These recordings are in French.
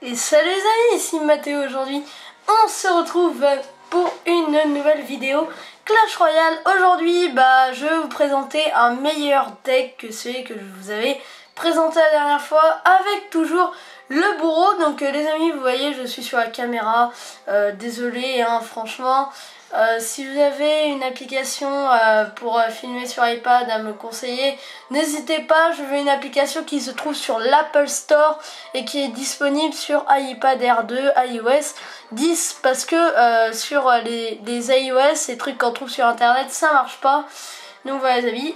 Et salut les amis, ici Mathéo. Aujourd'hui on se retrouve pour une nouvelle vidéo Clash Royale. Aujourd'hui je vais vous présenter un meilleur deck que celui que je vous avais présenté la dernière fois, avec toujours le bourreau. Donc les amis, vous voyez, je suis sur la caméra, désolé franchement. Si vous avez une application pour filmer sur iPad à me conseiller, n'hésitez pas. Je veux une application qui se trouve sur l'Apple Store et qui est disponible sur iPad Air 2, iOS 10, parce que sur les iOS, ces trucs qu'on trouve sur internet, ça marche pas. Donc voilà les amis.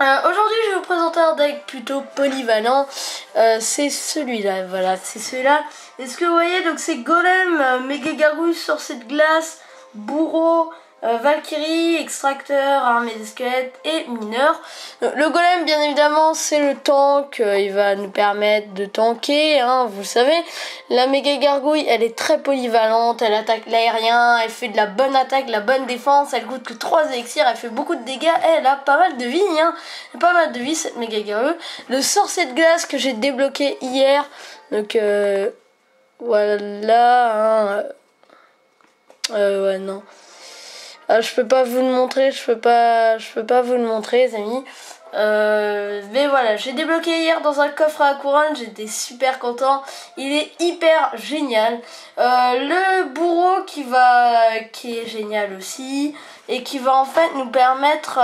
Aujourd'hui je vais vous présenter un deck plutôt polyvalent, c'est celui-là, voilà, c'est celui-là. Est-ce que vous voyez, donc c'est Golem, Méga Gargouille, Sorcier de Glace, Bourreau, Valkyrie, Extracteur, Armée des Squelettes et Mineur. Le Golem, bien évidemment, c'est le tank, il va nous permettre de tanker, vous le savez. La Méga Gargouille, elle est très polyvalente, elle attaque l'aérien, elle fait de la bonne attaque, de la bonne défense, elle coûte que 3 élixirs, elle fait beaucoup de dégâts, et elle a pas mal de vie, pas mal de vie cette Méga Gargouille. Le Sorcier de Glace que j'ai débloqué hier, donc voilà, ouais, non. Je peux pas vous le montrer, je peux pas vous le montrer les amis. Mais voilà, j'ai débloqué hier dans un coffre à la couronne, j'étais super content. Il est hyper génial. Le bourreau qui est génial aussi, et qui va en fait nous permettre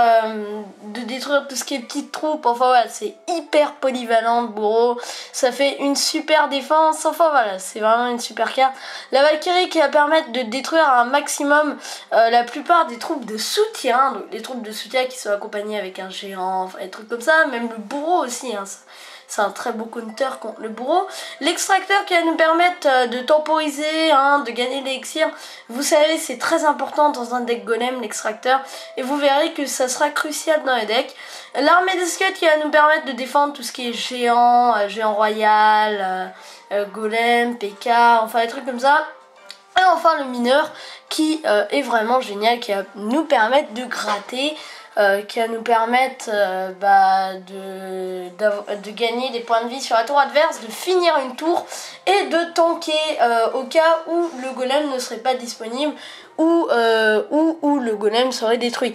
de détruire tout ce qui est petites troupes. Enfin voilà, c'est hyper polyvalent le bourreau, ça fait une super défense. Enfin voilà, c'est vraiment une super carte. La Valkyrie qui va permettre de détruire un maximum la plupart des troupes de soutien, donc les troupes de soutien qui sont accompagnées avec un géant, enfin, des trucs comme ça. Même le bourreau aussi, c'est un très beau counter contre le bourreau. L'extracteur qui va nous permettre de temporiser, de gagner l'élixir. Vous savez, c'est très important dans un deck golem, l'extracteur. Et vous verrez que ça sera crucial dans les decks. L'armée des squelettes qui va nous permettre de défendre tout ce qui est géant, géant royal, golem, PK, enfin des trucs comme ça. Et enfin le mineur qui est vraiment génial, qui va nous permettre de gratter. Qui va nous permettre de gagner des points de vie sur la tour adverse, de finir une tour et de tanker au cas où le golem ne serait pas disponible ou le golem serait détruit.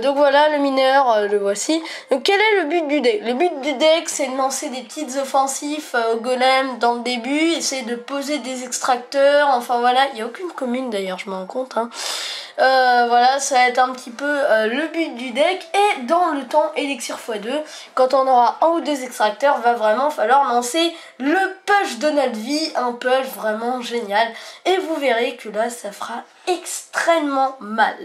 Donc voilà, le mineur, le voici. Donc quel est le but du deck? Le but du deck, c'est de lancer des petites offensives au golem dans le début, essayer de poser des extracteurs, enfin voilà, il n'y a aucune commune d'ailleurs, je m'en rends compte. Voilà, ça va être un petit peu le but du deck. Et dans le temps élixir x2, quand on aura un ou deux extracteurs, va vraiment falloir lancer le push de notre vie, un push vraiment génial, et vous verrez que là ça fera extrêmement mal.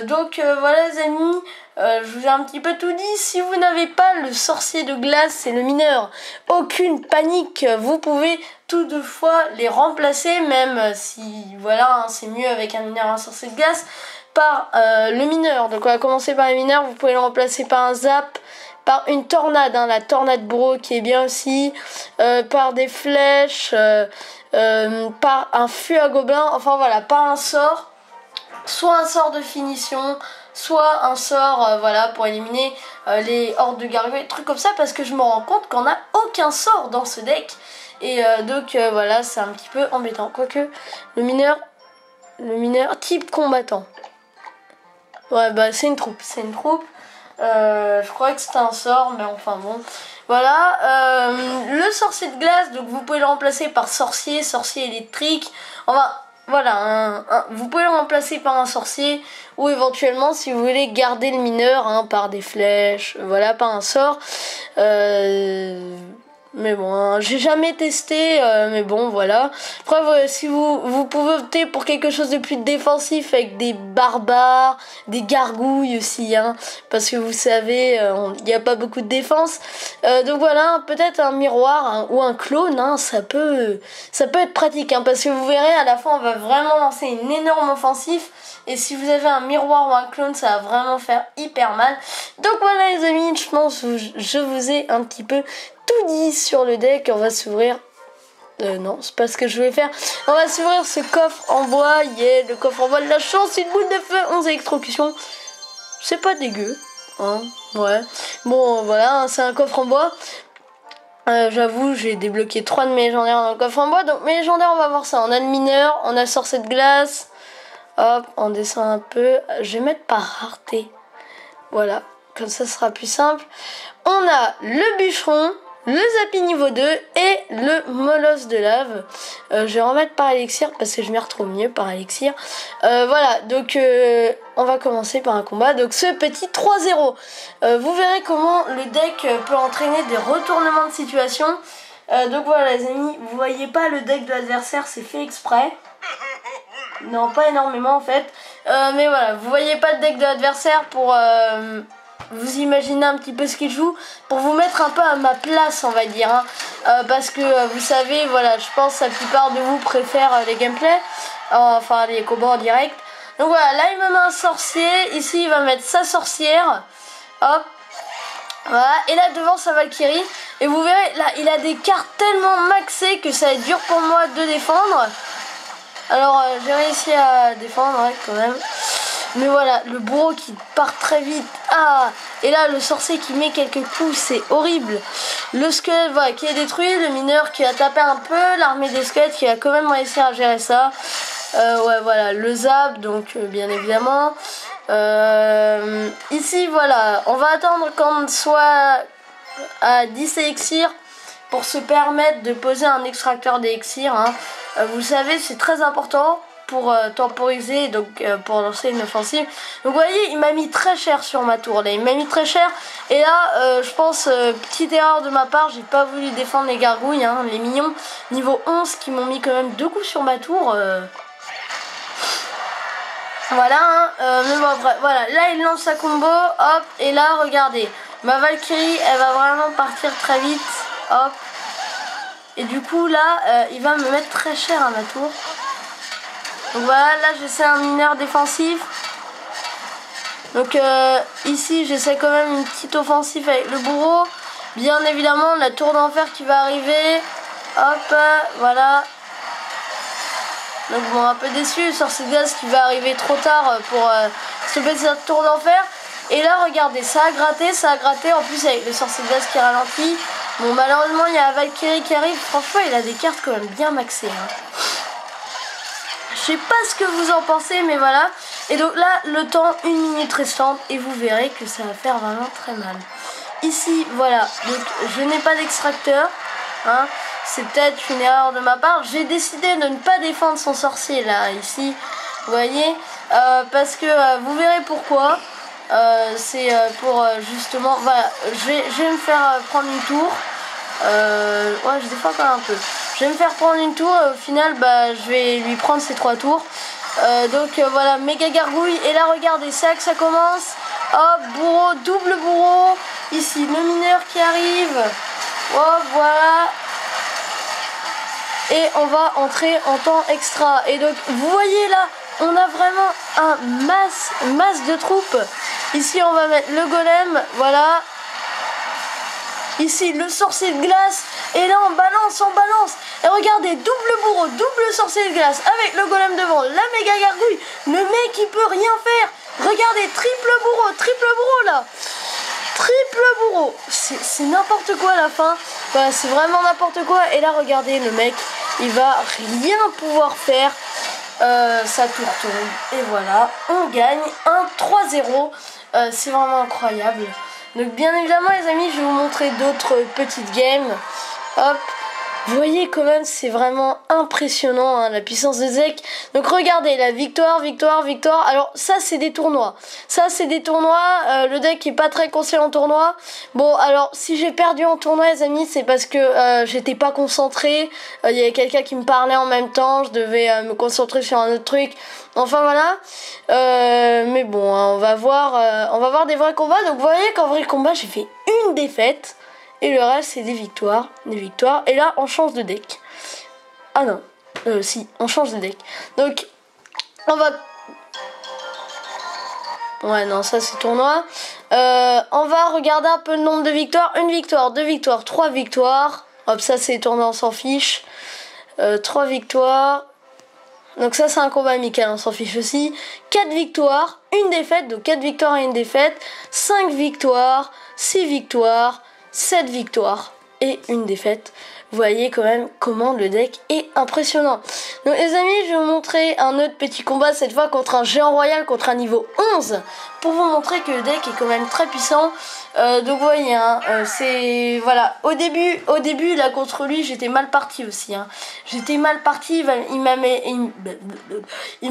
Donc voilà les amis, je vous ai un petit peu tout dit. Si vous n'avez pas le sorcier de glace et le mineur, aucune panique, vous pouvez tout deux fois les remplacer, même si voilà, c'est mieux avec un mineur et un sorcier de glace, par le mineur. Donc on va commencer par les mineurs. Vous pouvez le remplacer par un zap, par une tornade, la tornade bourreau qui est bien aussi, par des flèches, par un fût à gobelins, enfin voilà, par un sort, soit un sort de finition, soit un sort voilà, pour éliminer les hordes de gargouilles, trucs comme ça, parce que je me rends compte qu'on n'a aucun sort dans ce deck. Et donc voilà, c'est un petit peu embêtant. Quoique le mineur type combattant, ouais, c'est une troupe, je crois que c'était un sort, mais enfin bon. Voilà, le sorcier de glace, donc vous pouvez le remplacer par sorcier électrique. Enfin voilà, vous pouvez le remplacer par un sorcier, ou éventuellement si vous voulez garder le mineur par des flèches, voilà, par un sort. Mais bon, j'ai jamais testé, mais bon, voilà. Après, si vous pouvez opter pour quelque chose de plus défensif avec des barbares, des gargouilles aussi, parce que vous savez, il n'y a pas beaucoup de défense. Donc voilà, peut-être un miroir ou un clone, ça peut être pratique, parce que vous verrez, à la fin, on va vraiment lancer une énorme offensive. Et si vous avez un miroir ou un clone, ça va vraiment faire hyper mal. Donc voilà les amis, je pense que je vous ai un petit peu tout dit sur le deck. On va s'ouvrir... non, c'est pas ce que je voulais faire. On va s'ouvrir ce coffre en bois. Le coffre en bois de la chance, une boule de feu, 11 électrocutions. C'est pas dégueu, ouais. Bon, voilà, c'est un coffre en bois. J'avoue, j'ai débloqué 3 de mes légendaires dans le coffre en bois. Donc mes légendaires, on va voir ça. On a le mineur, on a sorcier de glace. Hop, on descend un peu. Je vais mettre par rareté. Voilà, comme ça ce sera plus simple. On a le bûcheron, le zappy niveau 2 et le molosse de lave. Je vais remettre par élixir parce que je m'y retrouve mieux par élixir. Voilà, donc on va commencer par un combat. Donc ce petit 3-0. Vous verrez comment le deck peut entraîner des retournements de situation. Donc voilà les amis, vous voyez pas le deck de l'adversaire, c'est fait exprès. Non, pas énormément en fait. Mais voilà, vous voyez pas le deck de l'adversaire pour vous imaginer un petit peu ce qu'il joue, pour vous mettre un peu à ma place, on va dire. Hein. Parce que vous savez, voilà, je pense que la plupart de vous préfèrent les gameplays, enfin les combats en direct. Donc voilà, là il me met un sorcier, ici il va mettre sa sorcière. Hop. Voilà, et là devant sa Valkyrie. Et vous verrez, là il a des cartes tellement maxées que ça va être dur pour moi de défendre. Alors j'ai réussi à défendre ouais, quand même. Mais voilà, le bourreau qui part très vite. Ah, et là le sorcier qui met quelques coups, c'est horrible. Le squelette voilà, qui est détruit, le mineur qui a tapé un peu, l'armée des squelettes qui a quand même réussi à gérer ça. Ouais voilà, le zap, donc bien évidemment. Ici voilà, on va attendre qu'on soit à 10 élixirs pour se permettre de poser un extracteur d'élixirs. Hein. Vous le savez, c'est très important pour temporiser, donc pour lancer une offensive. Donc vous voyez, il m'a mis très cher sur ma tour là, il m'a mis très cher. Et là, je pense, petite erreur de ma part, j'ai pas voulu défendre les gargouilles, hein, les mignons, niveau 11 qui m'ont mis quand même 2 coups sur ma tour. Voilà, hein, mais bon, bref, voilà, là il lance sa combo, hop, et là regardez, ma Valkyrie elle va vraiment partir très vite, hop. Et du coup là, il va me mettre très cher à ma tour. Donc voilà, là j'essaie un mineur défensif. Donc ici j'essaie quand même une petite offensive avec le bourreau. Bien évidemment la tour d'enfer qui va arriver. Hop, voilà. Donc bon, un peu déçu, le sorcier de glace qui va arriver trop tard pour stopper cette tour d'enfer. Et là regardez, ça a gratté, en plus avec le sorcier de glace qui ralentit. Bon malheureusement il y a la Valkyrie qui arrive, franchement il a des cartes quand même bien maxées. Hein. Je sais pas ce que vous en pensez mais voilà. Et donc là le temps, 1 minute restante et vous verrez que ça va faire vraiment très mal. Ici voilà, donc je n'ai pas d'extracteur. Hein. C'est peut-être une erreur de ma part. J'ai décidé de ne pas défendre son sorcier là, ici. Vous voyez parce que vous verrez pourquoi. C'est pour justement... Voilà, je vais me faire prendre une tour. Ouais, je défends quand même un peu. Je vais me faire prendre une tour. Au final, bah, je vais lui prendre ses 3 tours. Donc voilà, méga gargouille. Et là, regardez, c'est là que ça commence. Hop, bourreau, double bourreau. Ici, le mineur qui arrive. Hop, voilà. Et on va entrer en temps extra. Et donc vous voyez là, on a vraiment un masse de troupes. Ici on va mettre le golem, voilà. Ici le sorcier de glace. Et là on balance. Et regardez, double bourreau, double sorcier de glace. Avec le golem devant, la méga gargouille. Le mec il peut rien faire. Regardez, triple bourreau là. Triple bourreau. C'est n'importe quoi à la fin. Voilà, c'est vraiment n'importe quoi. Et là regardez, le mec il va rien pouvoir faire. Ça tour tombe. Et voilà, on gagne un 3-0. C'est vraiment incroyable. Donc bien évidemment les amis, je vais vous montrer d'autres petites games. Hop. Vous voyez quand même, c'est vraiment impressionnant hein, la puissance de Zek. Donc regardez, la victoire. Alors ça c'est des tournois. Le deck est pas très conseillé en tournoi. Bon alors si j'ai perdu en tournoi les amis, c'est parce que j'étais pas concentrée. Il y avait quelqu'un qui me parlait en même temps. Je devais me concentrer sur un autre truc. Enfin voilà. Mais bon, hein, on va voir des vrais combats. Donc vous voyez qu'en vrai combat j'ai fait une défaite. Et le reste, c'est des victoires. Et là, on change de deck. Ah non. Si, on change de deck. Donc, on va... Ouais, non, ça, c'est tournoi. On va regarder un peu le nombre de victoires. 1 victoire, 2 victoires, 3 victoires. Hop, ça, c'est tournoi, on s'en fiche. 3 victoires. Donc ça, c'est un combat amical, on s'en fiche aussi. 4 victoires, 1 défaite. Donc 4 victoires et 1 défaite. 5 victoires, 6 victoires. 7 victoires et une défaite. Vous voyez quand même comment le deck est impressionnant. Donc les amis, je vais vous montrer un autre petit combat, cette fois contre un géant royal, contre un niveau 11, pour vous montrer que le deck est quand même très puissant. Donc vous voyez, hein, c'est... Voilà, au début là contre lui, j'étais mal parti aussi. Hein. J'étais mal parti, il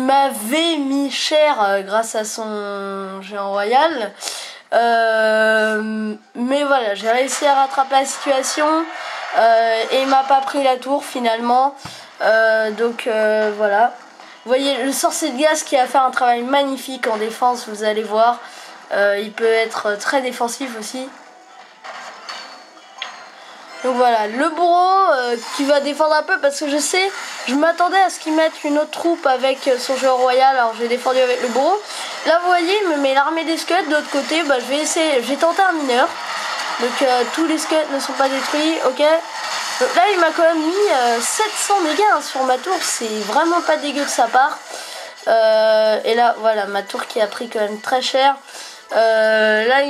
m'avait mis cher grâce à son géant royal. Mais voilà, j'ai réussi à rattraper la situation. Et il m'a pas pris la tour finalement. Donc voilà. Vous voyez le sorcier de gaz qui a fait un travail magnifique en défense, vous allez voir. Il peut être très défensif aussi. Donc voilà, le bourreau qui va défendre un peu parce que je m'attendais à ce qu'il mette une autre troupe avec son géant royal, alors j'ai défendu avec le bourreau. Là vous voyez, il me met l'armée des squelettes de l'autre côté, bah, j'ai tenté un mineur. Donc tous les squelettes ne sont pas détruits, ok. Donc là il m'a quand même mis 700 dégâts hein, sur ma tour, c'est vraiment pas dégueu de sa part. Et là voilà, ma tour qui a pris quand même très cher. Là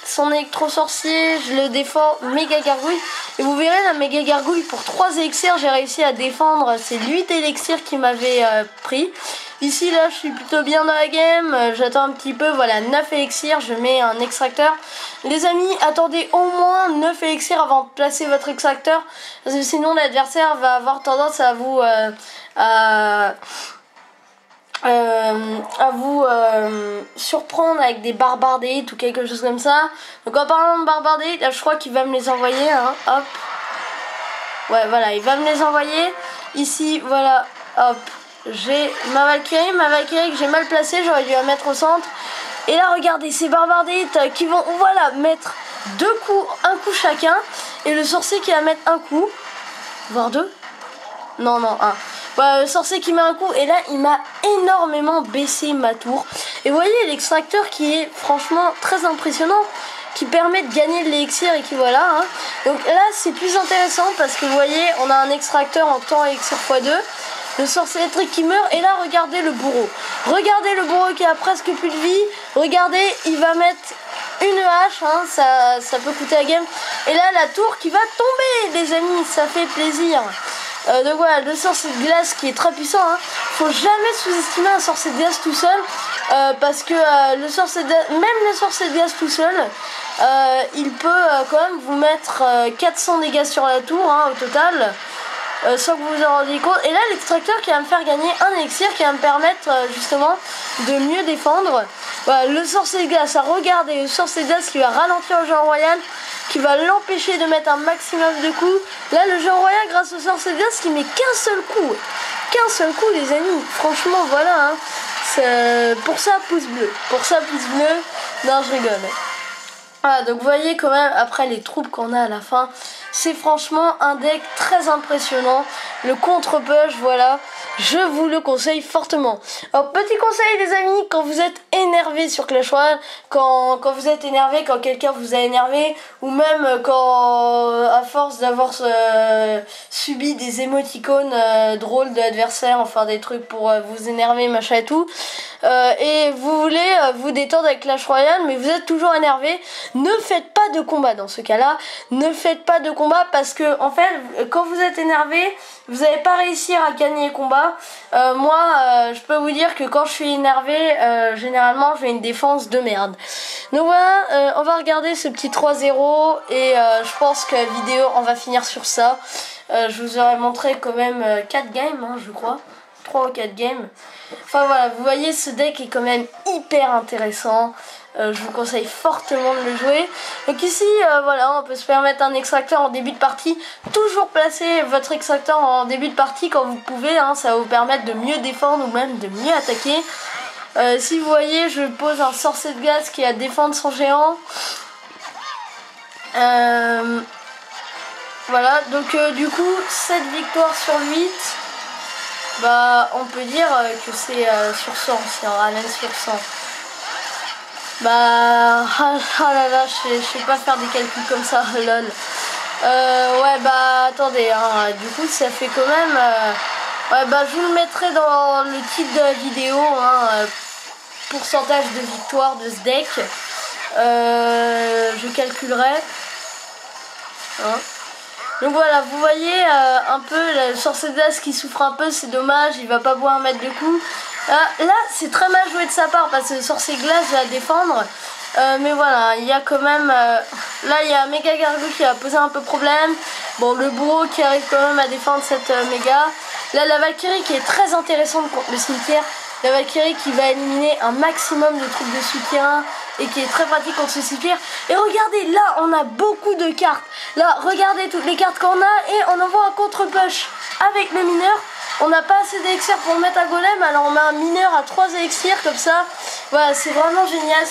son électro sorcier, je le défends méga gargouille. Et vous verrez la méga gargouille pour 3 élixirs, j'ai réussi à défendre, c'est 8 élixirs qui m'avaient pris. Ici là je suis plutôt bien dans la game, j'attends un petit peu, voilà 9 élixirs, je mets un extracteur. Les amis, attendez au moins 9 élixirs avant de placer votre extracteur, parce que sinon l'adversaire va avoir tendance à vous surprendre avec des barbares d'élite ou quelque chose comme ça. Donc en parlant de barbares d'élite, là je crois qu'il va me les envoyer, hein, hop. Ouais voilà, il va me les envoyer. Ici, voilà, hop. J'ai ma Valkyrie que j'ai mal placée, j'aurais dû la mettre au centre. Et là regardez, ces barbares d'élite qui vont, voilà, mettre 2 coups, un coup chacun. Et le sorcier qui va mettre un coup, voire 2. Non, un. Voilà, le sorcier qui met un coup et là il m'a énormément baissé ma tour. Et vous voyez l'extracteur qui est franchement très impressionnant, qui permet de gagner de l'élixir et qui voilà. Hein. Donc là c'est plus intéressant parce que vous voyez on a un extracteur en temps élixir x2. Le sorcier électrique qui meurt et là regardez le bourreau. Regardez le bourreau qui a presque plus de vie. Regardez, il va mettre une hache, hein, ça peut coûter la game. Et là la tour qui va tomber les amis, ça fait plaisir. Donc voilà, le sorcier de glace qui est très puissant, hein. Faut jamais sous-estimer un sorcier de glace tout seul, parce que le sorcier de glace, même le sorcier de glace tout seul, il peut quand même vous mettre 400 dégâts sur la tour, hein, au total, sans que vous vous en rendiez compte. Et là l'extracteur qui va me faire gagner un élixir qui va me permettre justement de mieux défendre. Voilà, le sorcier de glace, regardez, le sorcier de glace qui va ralentir le géant royal, qui va l'empêcher de mettre un maximum de coups. Là le géant royal grâce au sorcier de glace qui met qu'un seul coup. Qu'un seul coup les amis. Franchement voilà. Hein. Pour ça pouce bleu. Pour ça pouce bleu. Non je rigole. Voilà donc vous voyez quand même après les troupes qu'on a à la fin. C'est franchement un deck très impressionnant. Le contre-push voilà. Je vous le conseille fortement. Alors petit conseil les amis, quand vous êtes énervé sur Clash Royale, quand vous êtes énervé, quand quelqu'un vous a énervé, ou même quand à force d'avoir subi des émoticônes drôles de l'adversaire, enfin des trucs pour vous énerver, machin et tout, et vous voulez vous détendre avec Clash Royale, mais vous êtes toujours énervé, ne faites pas de combat dans ce cas-là. Ne faites pas de combat parce que en fait, quand vous êtes énervé, vous n'allez pas réussir à gagner les combats. Je peux vous dire que quand je suis énervé, généralement, j'ai une défense de merde. Donc voilà, on va regarder ce petit 3-0 et je pense que la vidéo, on va finir sur ça. Je vous aurais montré quand même 4 games, hein, je crois. 3 ou 4 games. Enfin voilà, vous voyez, ce deck est quand même hyper intéressant. Je vous conseille fortement de le jouer. Donc ici, voilà, on peut se permettre un extracteur en début de partie. Toujours placer votre extracteur en début de partie quand vous pouvez. Hein, ça va vous permettre de mieux défendre ou même de mieux attaquer. Si vous voyez, je pose un sorcier de glace qui est à défendre son géant. Voilà, donc du coup, 7 victoires sur 8. Bah, on peut dire que c'est sur 100, c'est en ralent sur 100. Bah, là là, je sais pas faire des calculs comme ça, lol. Ouais, bah, attendez, hein, du coup, ça fait quand même... ouais, bah, je vous le mettrai dans le titre de la vidéo, hein, pourcentage de victoire de ce deck. Je calculerai. Hein. Donc voilà, vous voyez un peu le sorcier de glace qui souffre un peu, c'est dommage, il va pas pouvoir mettre de coups. Là, c'est très mal joué de sa part parce que le sorcier de glace va défendre. Mais voilà, il y a quand même... là, il y a Méga Gargouille qui va poser un peu problème. Bon, le bourreau qui arrive quand même à défendre cette méga. Là, la Valkyrie qui est très intéressante contre le cimetière. La Valkyrie qui va éliminer un maximum de troupes de soutien et qui est très pratique contre ce cimetière. Et regardez, là, on a beaucoup de cartes. Là, regardez toutes les cartes qu'on a et on envoie un contre-push avec le mineur. On n'a pas assez d'élixirs pour mettre un golem, alors on met un mineur à 3 élixirs comme ça. Voilà, c'est vraiment génial,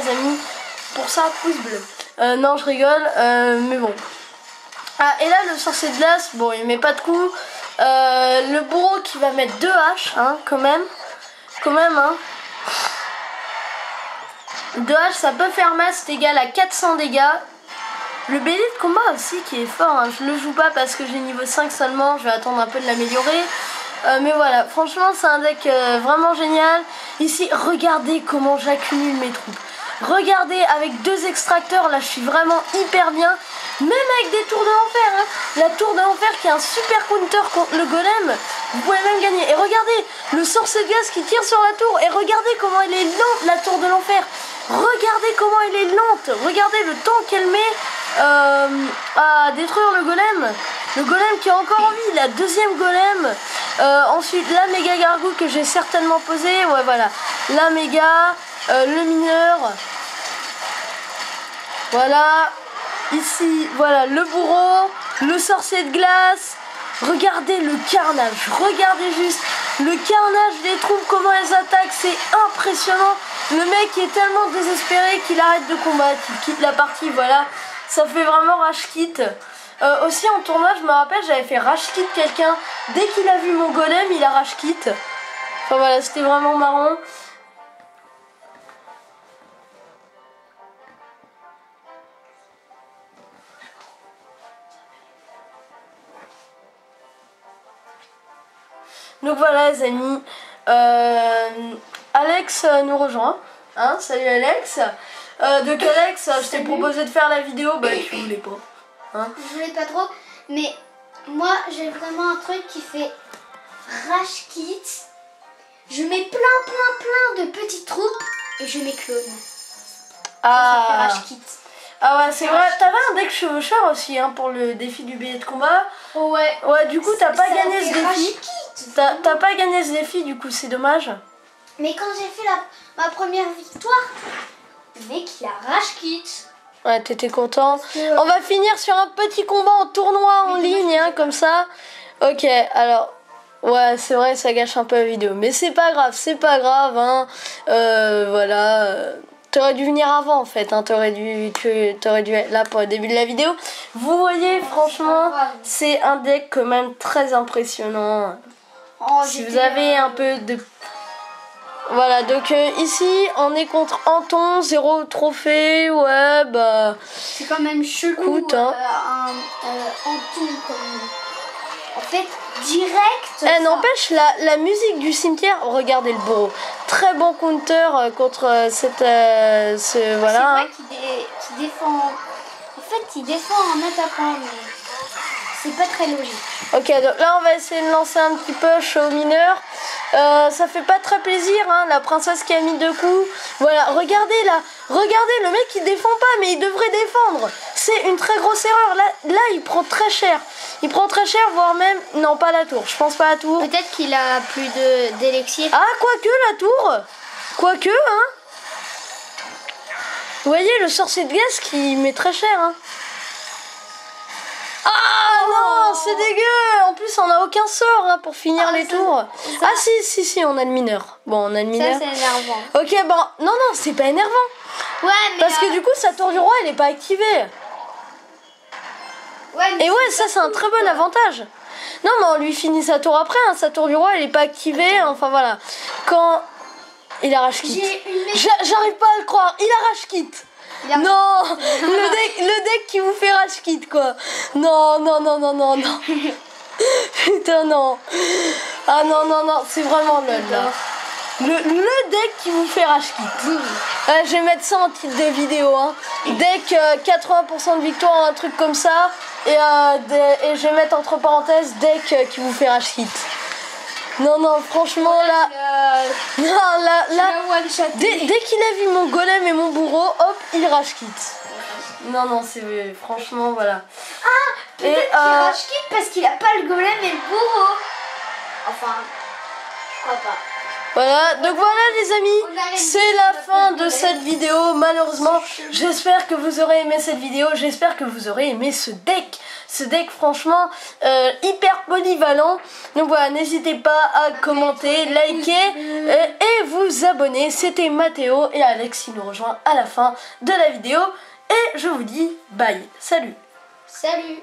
les amis. Pour ça, pouce bleu. Non, je rigole, mais bon. Ah, et là, le sorcier de glace, bon, il met pas de coups. Le bourreau qui va mettre 2 haches, hein, quand même. Hein. 2 haches, ça peut faire mal, c'est égal à 400 dégâts. Le bélier de combat aussi qui est fort, hein. Je le joue pas parce que j'ai niveau 5 seulement, je vais attendre un peu de l'améliorer. Mais voilà, franchement c'est un deck vraiment génial. Ici, regardez comment j'accumule mes troupes. Regardez, avec 2 extracteurs, là je suis vraiment hyper bien. Même avec des tours de l'enfer, hein. La tour de l'enfer qui est un super counter contre le golem, vous pouvez même gagner. Et regardez, le sorcier de glace qui tire sur la tour. Et regardez comment elle est lente, la tour de l'enfer. Regardez comment elle est lente. Regardez le temps qu'elle met à détruire le golem. Le golem qui a encore en vie, la deuxième golem. Ensuite la méga gargouille que j'ai certainement posée. Ouais voilà, la méga, le mineur. Voilà, ici, voilà le bourreau, le sorcier de glace. Regardez le carnage, regardez juste le carnage des troupes, comment elles attaquent, c'est impressionnant. Le mec est tellement désespéré qu'il arrête de combattre, il quitte la partie, voilà. Ça fait vraiment rage quit. Aussi en tournoi, je me rappelle, j'avais fait rage quit quelqu'un. Dès qu'il a vu mon golem, il a rage quit. Enfin voilà, c'était vraiment marrant. Donc voilà les amis. Alex nous rejoint. Hein, salut Alex. Donc Alex, je t'ai proposé de faire la vidéo, bah tu voulais pas. Hein, je voulais pas trop, mais moi j'ai vraiment un truc qui fait rage kit. Je mets plein de petites troupes et je mets clone. Ah, ça fait rage kit. Ah ouais, c'est vrai. T'avais un deck chevaucheur aussi hein, pour le défi du billet de combat. Oh ouais. Ouais, du coup t'as pas gagné ce défi. T'as pas gagné ce défi, du coup c'est dommage. Mais quand j'ai fait ma première victoire, le mec il a rage kit. Ouais, t'étais content. On va finir sur un petit combat en tournoi en ligne, hein, comme ça. Ok, alors... Ouais, c'est vrai, ça gâche un peu la vidéo. Mais c'est pas grave, hein. Voilà. T'aurais dû venir avant, en fait. Hein. T'aurais dû être là pour le début de la vidéo. Vous voyez, franchement, c'est un deck quand même très impressionnant. Oh, si vous avez un peu de... Voilà, donc ici, on est contre Anton, 0 trophée, ouais, bah... C'est quand même chelou, écoute, hein. Anton, comme... En fait, direct... n'empêche, la musique du cimetière, regardez le bourreau. Très bon counter contre cette... voilà. C'est vrai qu'il défend... En fait, il défend en attaquant, mais c'est pas très logique. Ok, donc là, on va essayer de lancer un petit push au mineur. Ça fait pas très plaisir, hein, la princesse qui a mis 2 coups. Voilà, regardez là, regardez, le mec il défend pas, mais il devrait défendre. C'est une très grosse erreur. Là, il prend très cher. Il prend très cher, voire même... Non, pas la tour, je pense pas la tour. Peut-être qu'il a plus d'élixir. Ah, quoique la tour. Quoique, hein. Vous voyez, le sorcier de glace qui met très cher, hein. Ah non, c'est dégueu. En plus, on n'a aucun sort hein, pour finir les tours. Ah si, on a le mineur. Bon, on a le mineur. Ça, c'est énervant. Ok, bon, non, c'est pas énervant. Ouais, mais parce que du coup, sa tour du roi, elle est pas activée. Ouais, et ouais, ça, c'est un très bon avantage. Non, mais on lui finit sa tour après. Hein, sa tour du roi, elle est pas activée. Enfin, voilà. Quand il arrache quitte. J'arrive pas à le croire. Il arrache quitte. Non, le deck qui vous fait rage kit quoi. Non. Putain non. Ah non, c'est vraiment lol là. Le deck qui vous fait rage kit. Je vais mettre ça en titre de vidéo. Hein. Deck 80% de victoire, un truc comme ça. Et je vais mettre entre parenthèses deck qui vous fait rage quit. Non, non, franchement là. Non, là. Dès qu'il a vu mon golem et mon bourreau, hop, il rage quit. Non, non, c'est franchement, voilà. Ah, peut-être qu'il rage quit parce qu'il a pas le golem et le bourreau. Enfin, je crois pas. Voilà, donc voilà les amis, c'est la fin de cette vidéo. Malheureusement, j'espère que vous aurez aimé cette vidéo, j'espère que vous aurez aimé ce deck. Ce deck franchement hyper polyvalent. Donc voilà, n'hésitez pas à commenter, liker et vous abonner. C'était Mathéo et Alex qui nous rejoint à la fin de la vidéo. Et je vous dis bye, salut. Salut.